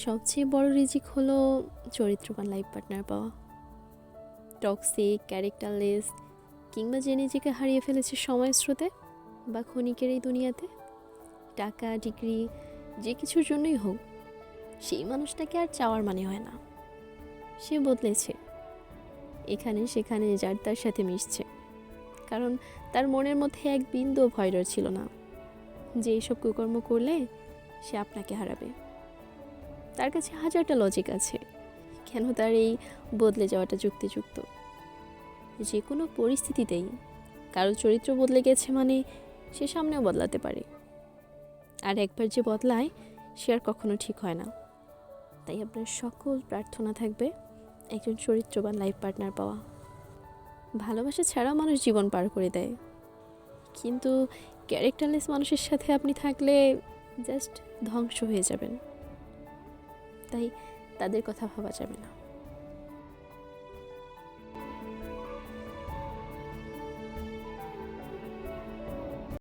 সবচেয়ে বড় রিজিক হলো চরিত্রবান লাইফ পার্টনার পাওয়া। টক্সিক, ক্যারেক্টারলেস কিংবা যে নিজেকে হারিয়ে ফেলেছে সময়ের স্রোতে বা ক্ষণিকের এই দুনিয়াতে, টাকা, ডিগ্রি যে কিছুর জন্যই হোক, সেই মানুষটাকে আর চাওয়ার মানে হয় না। সে বদলেছে, এখানে সেখানে যার তার সাথে মিশছে, কারণ তার মনের মধ্যে এক বিন্দু ভয় ডর ছিল না যে এইসব কুকর্ম করলে সে আপনাকে হারাবে। তার কাছে হাজারটা লজিক আছে কেন তার এই বদলে যাওয়াটা যুক্তিযুক্ত। যে কোনো পরিস্থিতিতেই কারো চরিত্র বদলে গেছে মানে সে সামনেও বদলাতে পারে, আর একবার যে বদলায় সে আর কখনো ঠিক হয় না। তাই আপনার সকল প্রার্থনা থাকবে একজন চরিত্রবান লাইফ পার্টনার পাওয়া। ভালোবাসা ছাড়াও মানুষ জীবন পার করে দেয়, কিন্তু ক্যারেক্টারলেস মানুষের সাথে আপনি থাকলে জাস্ট ধ্বংস হয়ে যাবেন। তাই তাদের কথা ভাবা যাবে না।